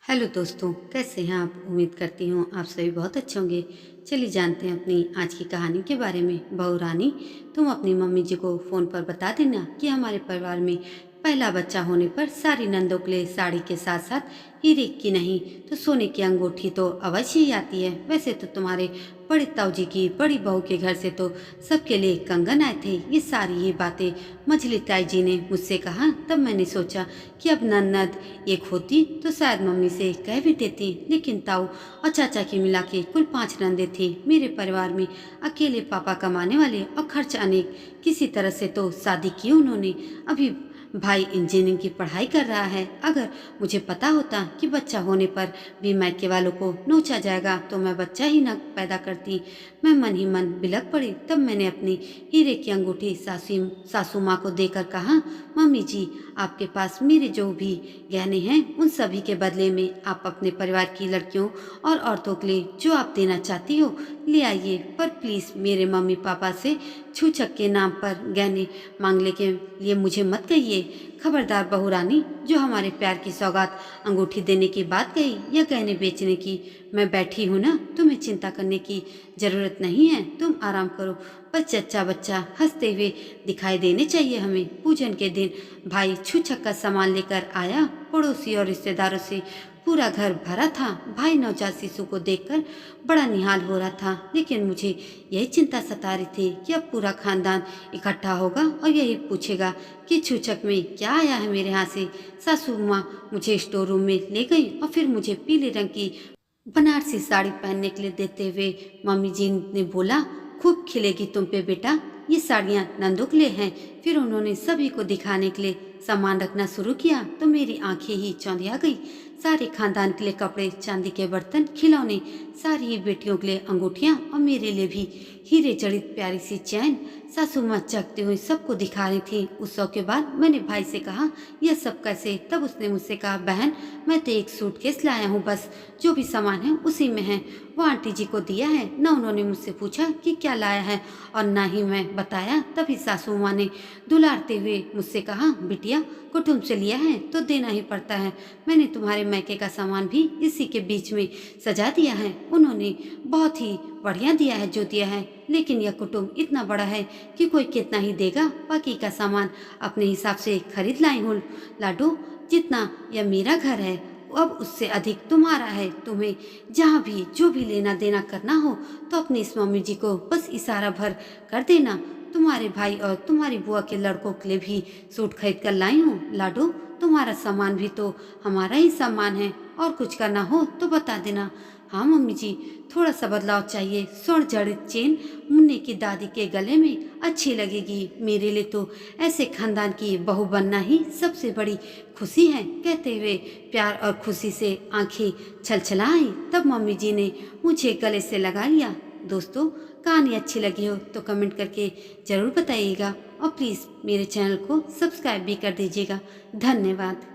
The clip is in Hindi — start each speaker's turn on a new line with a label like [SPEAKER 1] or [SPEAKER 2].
[SPEAKER 1] हेलो दोस्तों, कैसे हैं आप? उम्मीद करती हूँ आप सभी बहुत अच्छे होंगे। चलिए जानते हैं अपनी आज की कहानी के बारे में। बहू रानी, तुम अपनी मम्मी जी को फ़ोन पर बता देना कि हमारे परिवार में पहला बच्चा होने पर सारी नंदों के लिए साड़ी के साथ साथ हीरे की नहीं तो सोने की अंगूठी तो अवश्य ही आती है। वैसे तो तुम्हारे बड़े ताऊ जी की बड़ी बहू के घर से तो सबके लिए कंगन आए थे। ये सारी ही बातें मझली ताई जी ने मुझसे कहा। तब मैंने सोचा कि अब ननद एक होती तो शायद मम्मी से कह भी देती, लेकिन ताऊ और चाचा की मिला के कुल 5 नंदे थे। मेरे परिवार में अकेले पापा कमाने वाले और खर्च अनेक। किसी तरह से तो शादी की उन्होंने। अभी भाई इंजीनियरिंग की पढ़ाई कर रहा है। अगर मुझे पता होता कि बच्चा होने पर भी मायके वालों को नोचा जाएगा तो मैं बच्चा ही न पैदा करती। मैं मन ही मन बिलक पड़ी। तब मैंने अपनी हीरे की अंगूठी सासू माँ को देकर कहा, मम्मी जी, आपके पास मेरे जो भी गहने हैं उन सभी के बदले में आप अपने परिवार की लड़कियों और औरतों के लिए जो आप देना चाहती हो ले आइए, पर प्लीज़ मेरे मम्मी पापा से छूछक के नाम पर गहने मांगने के लिए मुझे मत कहिए। खबरदार बहू रानी, जो हमारे प्यार की सौगात अंगूठी देने की बात कही या गहने बेचने की, मैं बैठी हूँ ना, तुम्हें चिंता करने की जरूरत नहीं है। तुम आराम करो। बस जच्चा बच्चा हंसते हुए दिखाई देने चाहिए हमें। पूजन के दिन भाई छूछक का सामान लेकर आया। पड़ोसी और रिश्तेदारों से पूरा घर भरा था। भाई नवजात शिशु को देखकर बड़ा निहाल हो रहा था, लेकिन मुझे यही चिंता सता रही थी कि अब पूरा खानदान इकट्ठा होगा और यही पूछेगा कि छूछक में क्या आया है मेरे यहाँ से। सासू माँ मुझे स्टोर रूम में ले गई और फिर मुझे पीले रंग की बनारसी साड़ी पहनने के लिए देते हुए मम्मी जी ने बोला, खूब खिलेगी तुम पे बेटा, ये साड़ियाँ नंदों के लिए हैं। फिर उन्होंने सभी को दिखाने के लिए सामान रखना शुरू किया तो मेरी आंखें ही चौंधिया गई। सारे खानदान के लिए कपड़े, चांदी के बर्तन, खिलौने, सारी ही बेटियों के लिए अंगूठियाँ और मेरे लिए भी हीरे जड़ित प्यारी सी चैन। सासू माँ चखते हुए सबको दिखा रही थी। उत्सव के बाद मैंने भाई से कहा, यह सब कैसे? तब उसने मुझसे कहा, बहन, मैं तो एक सूटकेस लाया हूँ, बस जो भी सामान है उसी में है। वो आंटी जी को दिया है। न उन्होंने मुझसे पूछा कि क्या लाया है और ना ही मैं बताया। तभी सासू माँ ने दुलारते हुए मुझसे कहा, बिटिया, कुटुंब से लिया है तो देना ही पड़ता है। मैंने तुम्हारे मैके का सामान भी इसी के बीच में सजा दिया है। उन्होंने बहुत ही बढ़िया दिया है जो दिया है, लेकिन यह कुटुंब इतना बड़ा है कि कोई कितना ही देगा। बाकी का सामान अपने हिसाब से खरीद लाई हूँ लाडू। जितना यह मेरा घर है अब उससे अधिक तुम्हारा है। तुम्हें जहाँ भी जो भी लेना देना करना हो तो अपनी इस मम्मी जी को बस इशारा भर कर देना। तुम्हारे भाई और तुम्हारी बुआ के लड़कों के लिए भी सूट खरीद कर लाई हूँ लाडू। तुम्हारा सामान भी तो हमारा ही सामान है, और कुछ करना हो तो बता देना। हाँ मम्मी जी, थोड़ा सा बदलाव चाहिए। स्वर्ण जड़ित चेन मुन्ने की दादी के गले में अच्छी लगेगी। मेरे लिए तो ऐसे खानदान की बहू बनना ही सबसे बड़ी खुशी है। कहते हुए प्यार और खुशी से आंखें छलछलाई। तब मम्मी जी ने मुझे गले से लगा लिया। दोस्तों, कहानी अच्छी लगी हो तो कमेंट करके ज़रूर बताइएगा और प्लीज़ मेरे चैनल को सब्सक्राइब भी कर दीजिएगा। धन्यवाद।